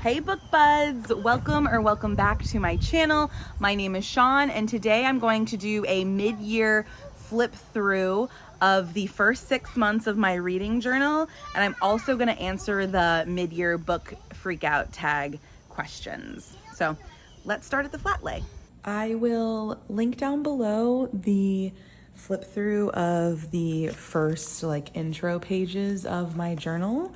Hey book buds, welcome back to my channel. My name is Sean and today I'm going to do a mid-year flip through of the first 6 months of my reading journal, and I'm also going to answer the mid-year book freakout tag questions. So let's start at the flat lay. I will link down below the flip through of the first intro pages of my journal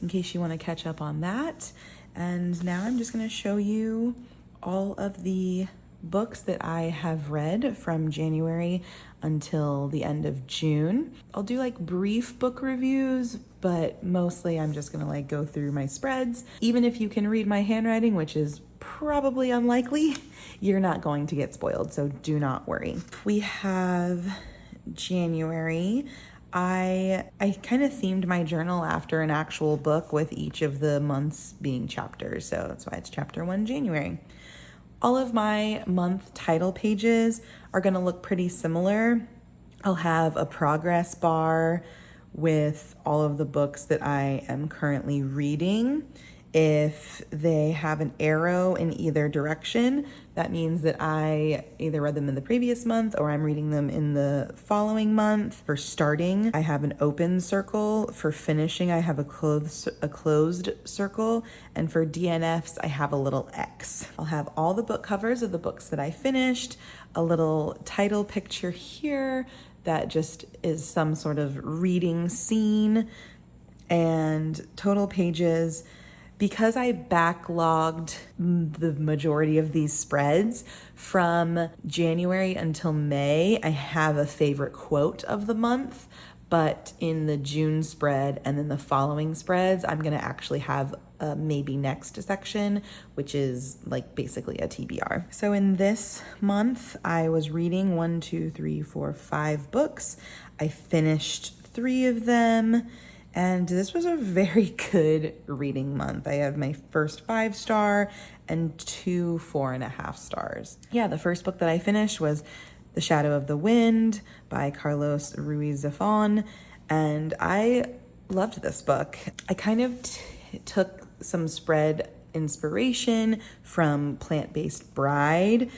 in case you want to catch up on that. And now I'm just going to show you all of the books that I have read from January until the end of June. I'll do brief book reviews, but mostly I'm just going to go through my spreads. Even if you can read my handwriting, which is probably unlikely, you're not going to get spoiled, so do not worry. We have January. I kind of themed my journal after an actual book with each of the months being chapters, so that's why it's chapter 1 January. All of my month title pages are going to look pretty similar. I'll have a progress bar with all of the books that I am currently reading. If they have an arrow in either direction, that means that I either read them in the previous month or I'm reading them in the following month. For starting, I have an open circle. For finishing, I have a closed circle. And for DNFs, I have a little X. I'll have all the book covers of the books that I finished, a little title picture here that just is some sort of reading scene, and total pages. Because I backlogged the majority of these spreads from January until May, I have a favorite quote of the month, but in the June spread and then the following spreads, I'm gonna actually have a maybe next section, which is basically a TBR. So in this month, I was reading 5 books. I finished 3 of them. And this was a very good reading month. I have my first 5-star and 2 4.5 stars. Yeah, the first book that I finished was The Shadow of the Wind by Carlos Ruiz Zafón, and I loved this book. I kind of took some spread inspiration from Plant-Based Bride.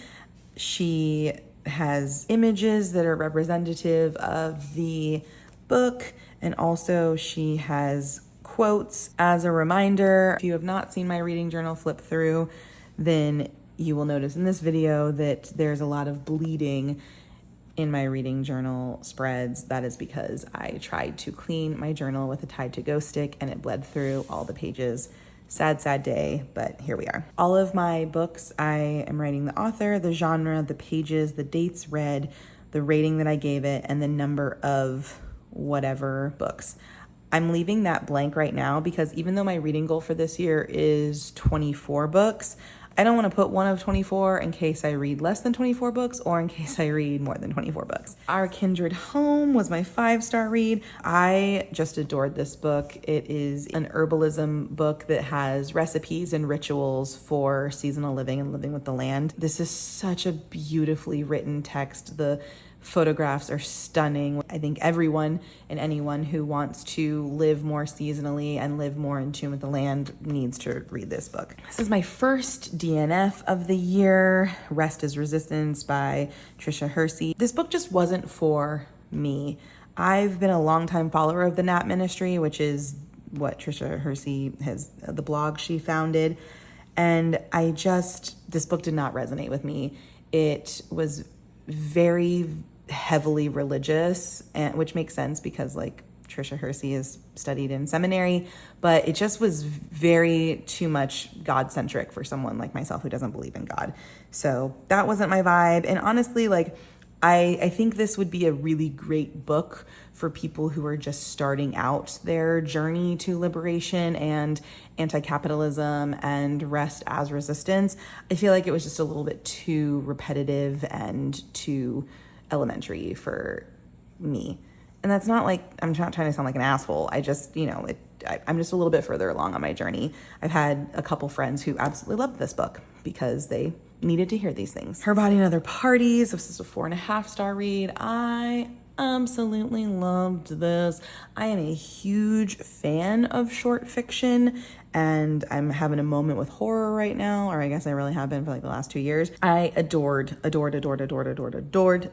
She has images that are representative of the book, and also she has quotes as a reminder. If you have not seen my reading journal flip through, then you will notice in this video that there's a lot of bleeding in my reading journal spreads. That is because I tried to clean my journal with a Tide to Go stick and it bled through all the pages. Sad, sad day, but here we are. All of my books, I am writing the author, the genre, the pages, the dates read, the rating that I gave it, and the number of whatever books. I'm leaving that blank right now because even though my reading goal for this year is 24 books, I don't want to put one of 24 in case I read less than 24 books or in case I read more than 24 books. Our Kindred Home was my 5-star read. I just adored this book. It is an herbalism book that has recipes and rituals for seasonal living and living with the land. This is such a beautifully written text. The photographs are stunning. I think everyone and anyone who wants to live more seasonally and live more in tune with the land needs to read this book. This is my first DNF of the year, Rest is Resistance by Tricia Hersey. This book just wasn't for me. I've been a longtime follower of the Nat Ministry, which is what Tricia Hersey has, the blog she founded. And this book did not resonate with me. It was very heavily religious, and which makes sense because Tricia Hersey is studied in seminary, but it just was very too much God-centric for someone like myself who doesn't believe in God. So that wasn't my vibe. And honestly, I think this would be a really great book for people who are just starting out their journey to liberation and anti-capitalism and rest as resistance. I feel like it was just a little bit too repetitive and too elementary for me. And that's not I'm not trying to sound like an asshole. I just, I'm just a little bit further along on my journey. I've had a couple friends who absolutely loved this book because they needed to hear these things. Her Body and Other Parties, this is a 4.5-star read. I absolutely loved this. I am a huge fan of short fiction, and I'm having a moment with horror right now, or I guess I really have been for like the last 2 years. I adored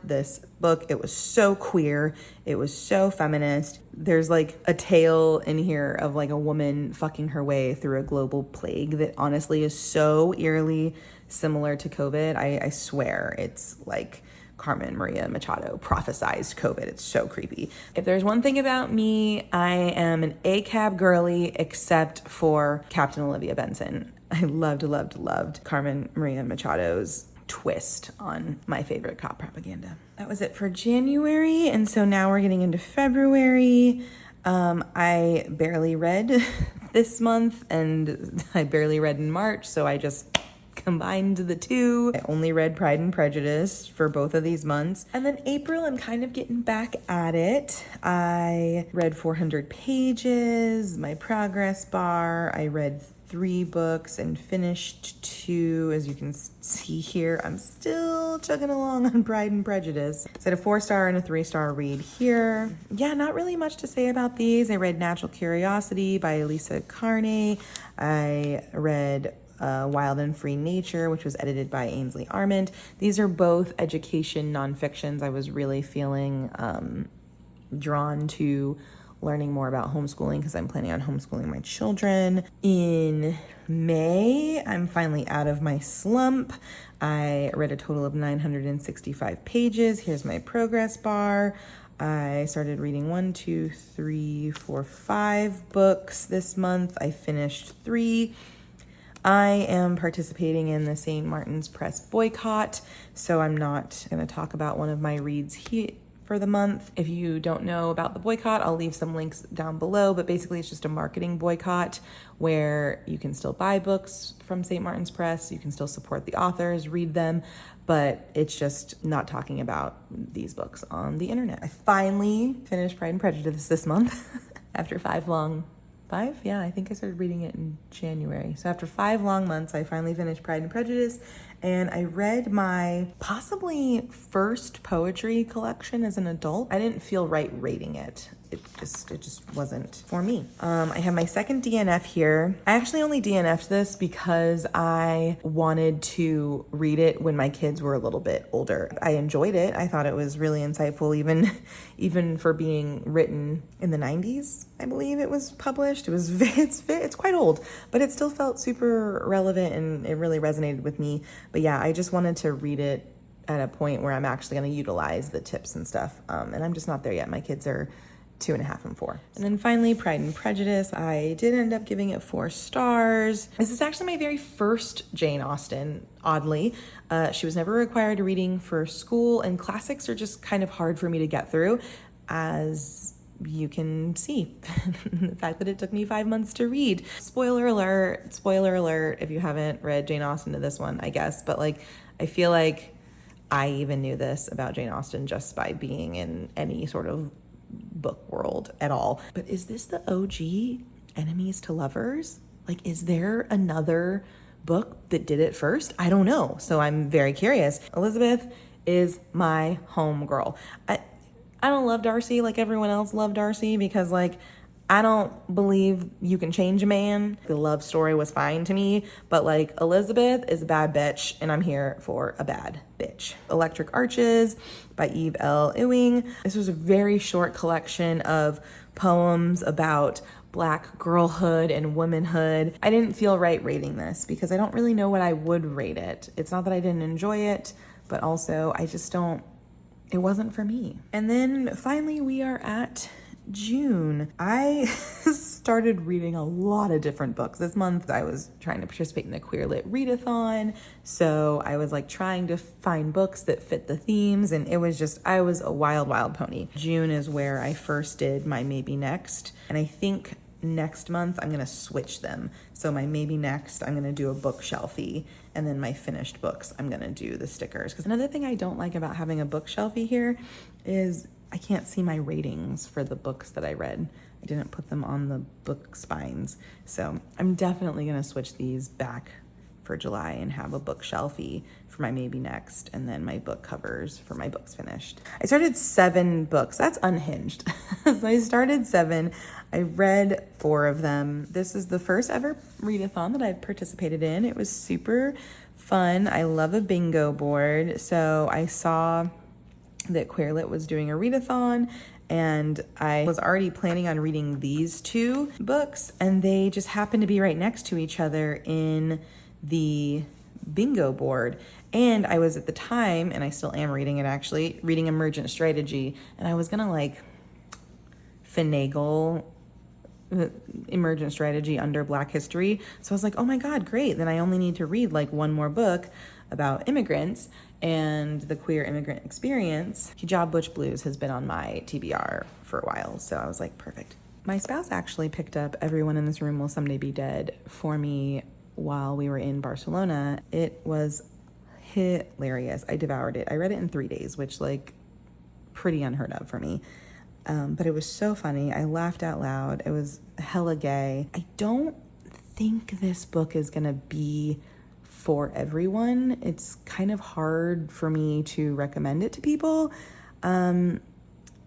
this book. It was so queer. It was so feminist. There's like a tale in here of like a woman fucking her way through a global plague that honestly is so eerily similar to COVID. I swear it's like Carmen Maria Machado prophesized COVID. It's so creepy. If there's one thing about me, I am an ACAB girly, except for Captain Olivia Benson. I loved Carmen Maria Machado's twist on my favorite cop propaganda. That was it for January, and so now we're getting into February. I barely read this month, and I barely read in March, so I just combined the two. I only read Pride and Prejudice for both of these months. And then April, I'm kind of getting back at it. I read 400 pages, my progress bar. I read 3 books and finished 2. As you can see here, I'm still chugging along on Pride and Prejudice. So I had a 4-star and a 3-star read here. Yeah, not really much to say about these. I read Natural Curiosity by Elisa Carney. I read Wild and Free Nature, which was edited by Ainsley Armand. These are both education nonfictions. I was really feeling drawn to learning more about homeschooling because I'm planning on homeschooling my children. In May, I'm finally out of my slump. I read a total of 965 pages. Here's my progress bar. I started reading 5 books this month. I finished 3. I am participating in the St. Martin's Press boycott, so I'm not going to talk about one of my reads here for the month. If you don't know about the boycott, I'll leave some links down below, but basically it's just a marketing boycott where you can still buy books from St. Martin's Press, you can still support the authors, read them, but it's just not talking about these books on the internet. I finally finished Pride and Prejudice this month after 5 long Yeah, I think I started reading it in January. So after 5 long months, I finally finished Pride and Prejudice, and I read my possibly first poetry collection as an adult. I didn't feel right rating it. It just wasn't for me. I have my second DNF here. I actually only DNF'd this because I wanted to read it when my kids were a little bit older. I enjoyed it. I thought it was really insightful, even for being written in the 90s. I believe it was published. It's quite old, but it still felt super relevant and it really resonated with me. But yeah, I just wanted to read it at a point where I'm actually going to utilize the tips and stuff. And I'm just not there yet. My kids are 2.5 and 4. And then finally, Pride and Prejudice. I did end up giving it 4 stars. This is actually my very first Jane Austen, oddly. She was never required reading for school, and classics are just kind of hard for me to get through, as you can see. The fact that it took me 5 months to read. Spoiler alert if you haven't read Jane Austen to this one, I guess. But like, I feel like I even knew this about Jane Austen just by being in any sort of book world at all. But is this the OG enemies to lovers? Like, is there another book that did it first? I don't know. So I'm very curious. Elizabeth is my homegirl. I don't love Darcy like everyone else loved Darcy, because like, I don't believe you can change a man. The love story was fine to me, but like, Elizabeth is a bad bitch, and I'm here for a bad bitch. Electric Arches by Eve L. Ewing. This was a very short collection of poems about Black girlhood and womanhood. I didn't feel right rating this because I don't really know what I would rate it. It's not that I didn't enjoy it, but also it wasn't for me. And then finally we are at June. I started reading a lot of different books this month. I was trying to participate in a queer lit readathon, so I was like trying to find books that fit the themes, and I was a wild pony. June is where I first did my Maybe Next, and I think next month I'm gonna switch them. So my Maybe Next, I'm gonna do a bookshelfie, and then my finished books, I'm gonna do the stickers. Because another thing I don't like about having a bookshelfie here is I can't see my ratings for the books that I read. I didn't put them on the book spines. So I'm definitely gonna switch these back for July and have a bookshelfie for my maybe next, and then my book covers for my books finished. I started 7 books. That's unhinged. So I started 7. I read 4 of them. This is the first ever readathon that I've participated in. It was super fun. I love a bingo board. So I saw that Queerlit was doing a readathon, and I was already planning on reading these 2 books, and they just happened to be right next to each other in the bingo board. And I was at the time, and I still am reading it actually, reading Emergent Strategy, and I was gonna like finagle Emergent Strategy under Black history. So I was like, oh my God, great. Then I only need to read like 1 more book about immigrants and the queer immigrant experience. Hijab Butch Blues has been on my TBR for a while, so I was like, perfect. My spouse actually picked up Everyone in This Room Will Someday Be Dead for me while we were in Barcelona. It was hilarious. I devoured it. I read it in 3 days, which like pretty unheard of for me. But it was so funny. I laughed out loud. It was hella gay. I don't think this book is gonna be for everyone. It's kind of hard for me to recommend it to people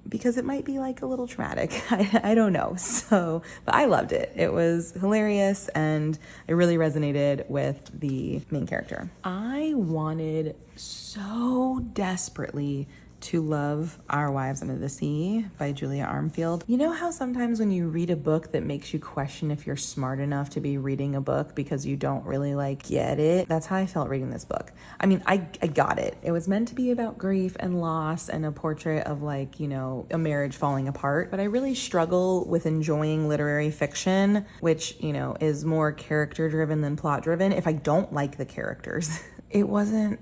because it might be like a little traumatic. I don't know. So, but I loved it. It was hilarious, and it really resonated with the main character. I wanted so desperately to love Our Wives Under the Sea by Julia Armfield. You know how sometimes when you read a book that makes you question if you're smart enough to be reading a book because you don't really like get it? That's how I felt reading this book. I mean, I got it. It was meant to be about grief and loss and a portrait of like, you know, a marriage falling apart, but I really struggle with enjoying literary fiction, which, you know, is more character driven than plot driven, if I don't like the characters. It wasn't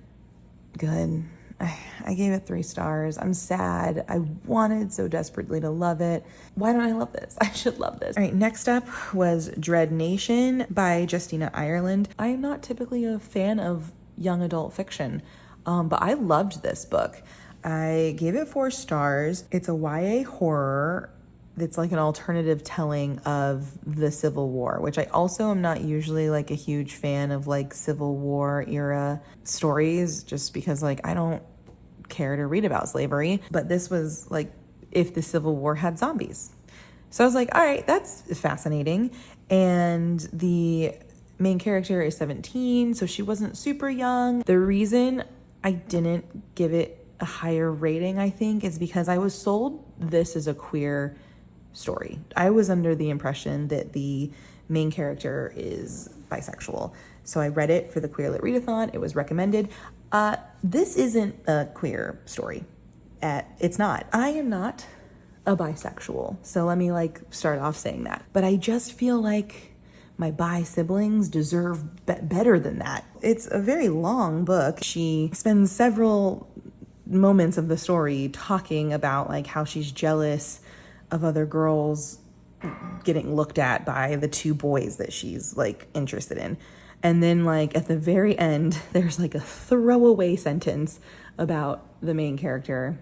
good. I gave it 3 stars. I'm sad. I wanted so desperately to love it. Why don't I love this? I should love this. All right, next up was Dread Nation by Justina Ireland. I am not typically a fan of young adult fiction, but I loved this book. I gave it 4 stars. It's a YA horror. It's like an alternative telling of the Civil War, which I also am not usually like a huge fan of like Civil War era stories, just because like I don't care to read about slavery. But this was like if the Civil War had zombies. So I was like, all right, that's fascinating. And the main character is 17, so she wasn't super young. The reason I didn't give it a higher rating, I think, is because I was sold this as a queer story. I was under the impression that the main character is bisexual. So I read it for the Queerlit Readathon. It was recommended. This isn't a queer story. It's not. I am not a bisexual. So let me like start off saying that. But I just feel like my bi siblings deserve better than that. It's a very long book. She spends several moments of the story talking about like how she's jealous of other girls getting looked at by the 2 boys that she's like interested in. And then like at the very end, there's like a throwaway sentence about the main character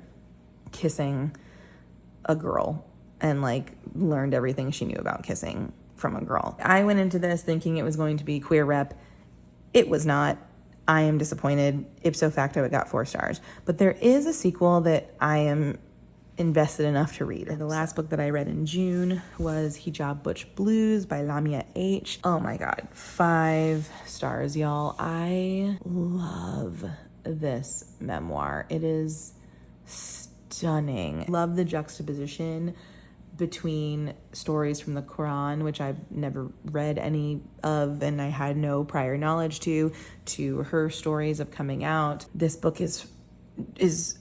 kissing a girl and like learned everything she knew about kissing from a girl. I went into this thinking it was going to be queer rep. It was not. I am disappointed. Ipso facto, it got 4 stars. But there is a sequel that I am invested enough to read. The last book that I read in June was Hijab Butch Blues by Lamia H. Oh my God, 5 stars, y'all. I love this memoir. It is stunning. Love the juxtaposition between stories from the Quran, which I've never read any of and I had no prior knowledge to her stories of coming out. This book is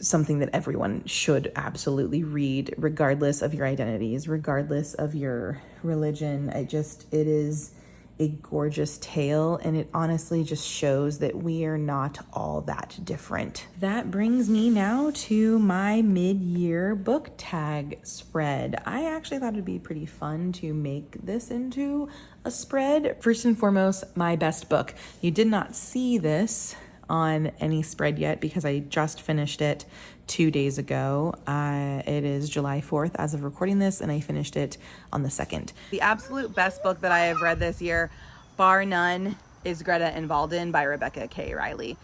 something that everyone should absolutely read, regardless of your identities, regardless of your religion. It is a gorgeous tale, and it honestly just shows that we are not all that different. That brings me now to my mid-year book tag spread. I actually thought it'd be pretty fun to make this into a spread. First and foremost, my best book. You did not see this on any spread yet because I just finished it 2 days ago. It is July 4th as of recording this, and I finished it on the 2nd. The absolute best book that I have read this year, bar none, is Greta and Valden by Rebecca K. Riley.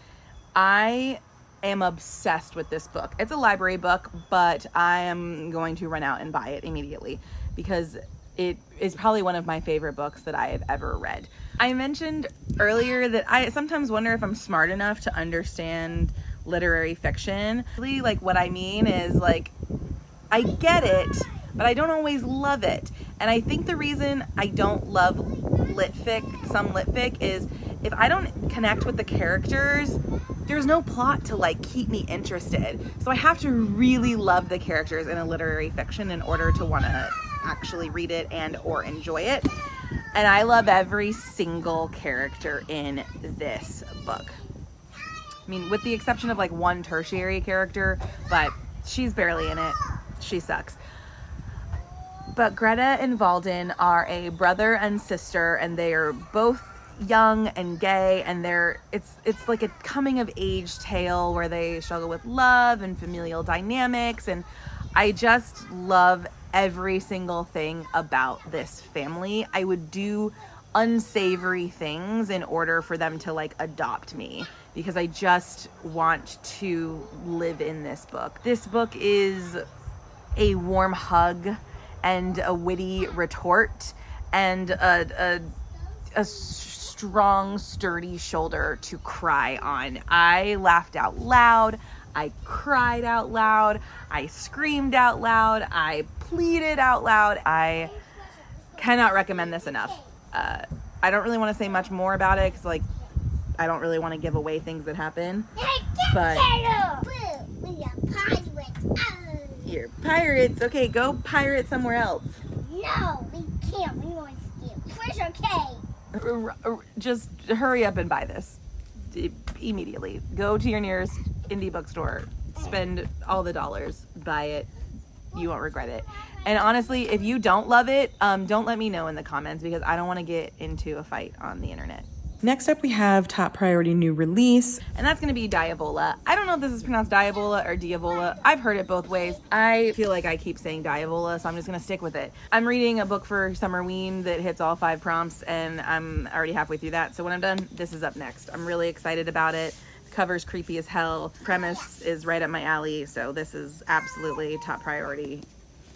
I am obsessed with this book. It's a library book, but I am going to run out and buy it immediately because it is probably one of my favorite books that I have ever read. I mentioned earlier that I sometimes wonder if I'm smart enough to understand literary fiction. Really, like, what I mean is, like, I get it, but I don't always love it. And I think the reason I don't love some lit fic is if I don't connect with the characters, there's no plot to like keep me interested. So I have to really love the characters in a literary fiction in order to want to actually read it and or enjoy it. And I love every single character in this book. I mean, with the exception of like one tertiary character, but she's barely in it. She sucks. But Greta and Valden are a brother and sister, and they are both young and gay, and it's like a coming of age tale where they struggle with love and familial dynamics, and I just love every single thing about this family. I would do unsavory things in order for them to like adopt me because I just want to live in this book. This book is a warm hug and a witty retort and a strong, sturdy shoulder to cry on. I laughed out loud. I cried out loud. I screamed out loud. I pleaded out loud. I cannot recommend this enough. I don't really want to say much more about it because, like, I don't really want to give away things that happen. But you're pirates. Okay, go pirate somewhere else. No, we can't. We want to steal. Where's okay? Just hurry up and buy this immediately. Go to your nearest indie bookstore, spend all the dollars, buy it. You won't regret it. And honestly, if you don't love it, don't let me know in the comments because I don't want to get into a fight on the internet. Next up, we have top priority new release. And that's going to be Diavola. I don't know if this is pronounced Diavola or Diavola. I've heard it both ways. I feel like I keep saying Diavola, so I'm just going to stick with it. I'm reading a book for Summerween that hits all 5 prompts, and I'm already halfway through that. So when I'm done, this is up next. I'm really excited about it. The cover's creepy as hell. Premise is right up my alley, so this is absolutely top priority.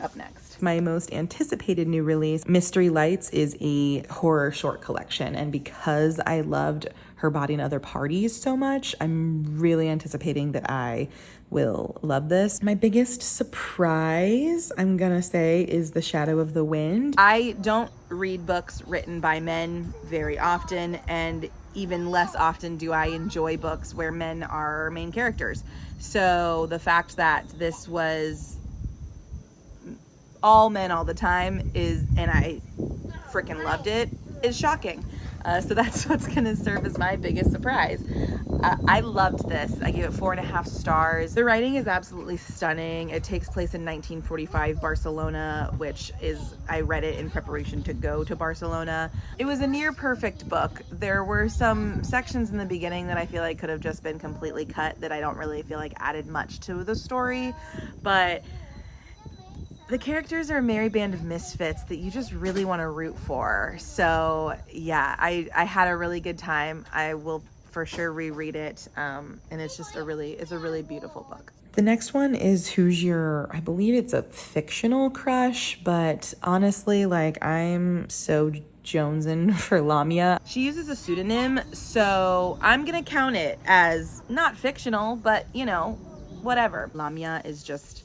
Up next. My most anticipated new release, Mystery Lights, is a horror short collection. And because I loved Her Body and Other Parties so much, I'm really anticipating that I will love this. My biggest surprise, I'm gonna say, is The Shadow of the Wind. I don't read books written by men very often, and even less often do I enjoy books where men are main characters. So the fact that this was all men all the time and I freaking loved it, is shocking. So that's what's gonna serve as my biggest surprise. I loved this. I gave it 4.5 stars. The writing is absolutely stunning. It takes place in 1945 Barcelona, which is, I read it in preparation to go to Barcelona. It was a near perfect book. There were some sections in the beginning that I feel like could have just been completely cut that I don't really feel like added much to the story, but the characters are a merry band of misfits that you just really want to root for. So yeah, I had a really good time. I will for sure reread it. And it's just a really beautiful book. The next one is Who's Your, I believe it's a fictional crush, but honestly, like, I'm so jonesing for Lamia. She uses a pseudonym, so I'm gonna count it as not fictional, but you know, whatever. Lamia is just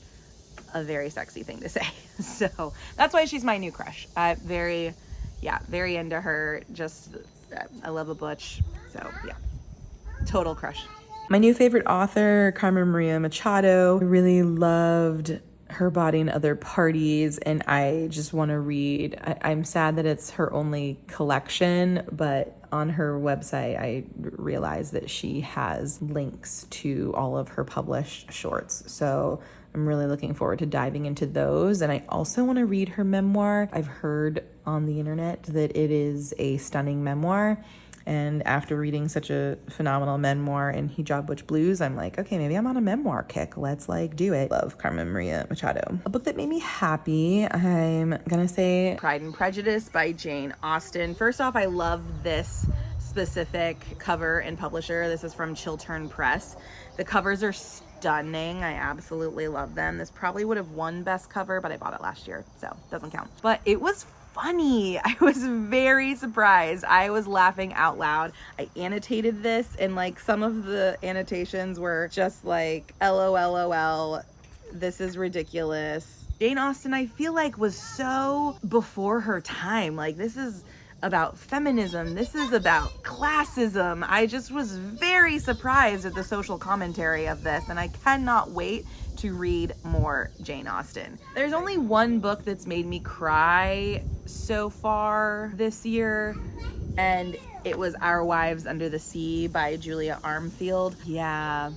a very sexy thing to say. So that's why she's my new crush. Very into her. Just, I love a butch. So yeah, total crush. My new favorite author, Carmen Maria Machado. I really loved Her Body and Other Parties, and I just want to read. I'm sad that it's her only collection, but on her website, I realized that she has links to all of her published shorts. So I'm really looking forward to diving into those. And I also want to read her memoir. I've heard on the internet that it is a stunning memoir. And after reading such a phenomenal memoir in Hijab Butch Blues, I'm like, okay, maybe I'm on a memoir kick. Let's like do it. Love Carmen Maria Machado. A book that made me happy, I'm gonna say Pride and Prejudice by Jane Austen. First off, I love this specific cover and publisher. This is from Chiltern Press. The covers are stunning. I absolutely love them. This probably would have won best cover, but I bought it last year, so it doesn't count. But it was funny. I was very surprised. I was laughing out loud. I annotated this, and like some of the annotations were just like LOL, this is ridiculous. Jane Austen, I feel like, was so before her time. Like, this is about feminism. This is about classism. I just was very surprised at the social commentary of this, and I cannot wait to read more Jane Austen. There's only one book that's made me cry so far this year, and it was Our Wives Under the Sea by Julia Armfield. Yeah.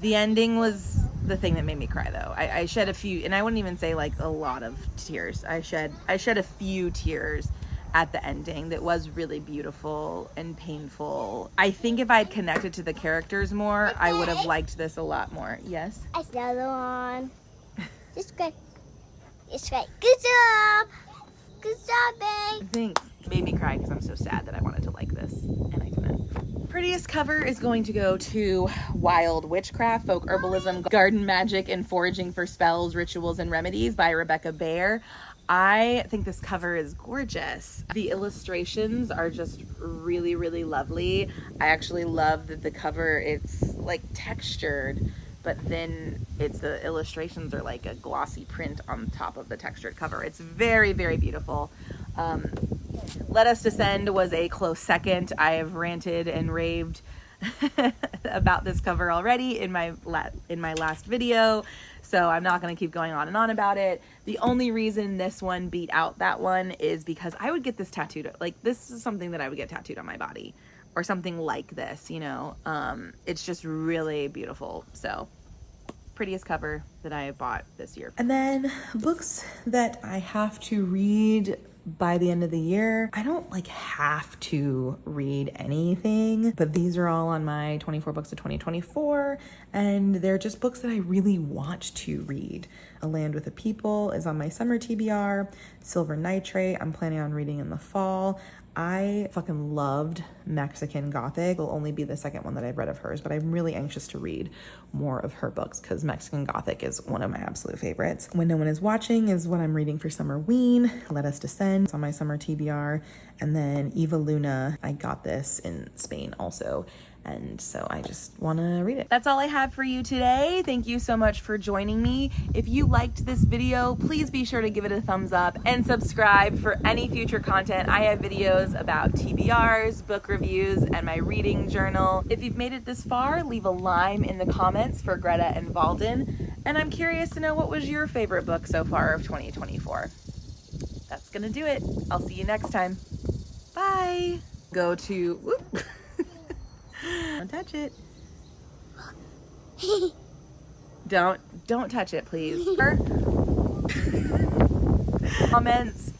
The ending was the thing that made me cry, though. I shed a few, and I wouldn't even say like a lot of tears. I shed a few tears at the ending that was really beautiful and painful. I think if I'd connected to the characters more, I would have liked this a lot more. Yes? I still on. It's good. It's great. Good job. Good job, babe. Thanks. It made me cry because I'm so sad that I wanted to like this, and I couldn't. Prettiest cover is going to go to Wild Witchcraft, Folk Herbalism, Garden Magic, and Foraging for Spells, Rituals, and Remedies by Rebecca Baer. I think this cover is gorgeous. The illustrations are just really, really lovely. I actually love that the cover, it's like textured, but then the illustrations are like a glossy print on top of the textured cover. It's very, very beautiful. Let Us Descend was a close second. I have ranted and raved about this cover already in my last video, so I'm not going to keep going on and on about it. The only reason this one beat out that one is because I would get this tattooed. Like, this is something that I would get tattooed on my body, or something like this, you know. It's just really beautiful. So, prettiest cover that I bought this year. And then books that I have to read by the end of the year. I don't like have to read anything, but these are all on my 24 books of 2024, and they're just books that I really want to read. A Land with a People is on my summer TBR. Silver Nitrate, I'm planning on reading in the fall. I fucking loved Mexican Gothic. It'll only be the second one that I've read of hers, but I'm really anxious to read more of her books because Mexican Gothic is one of my absolute favorites. When No One Is Watching is what I'm reading for summer ween. Let Us Descend, it's on my summer TBR. And then Eva Luna, I got this in Spain also. And so I just want to read it. That's all I have for you today. Thank you so much for joining me. If you liked this video, please be sure to give it a thumbs up and subscribe for any future content. I have videos about TBRs, book reviews, and my reading journal. If you've made it this far, leave a lime in the comments for Greta and Valden. And I'm curious to know, what was your favorite book so far of 2024? That's gonna do it. I'll see you next time. Bye. Go to, whoop. Don't touch it. Don't touch it, please. Comments,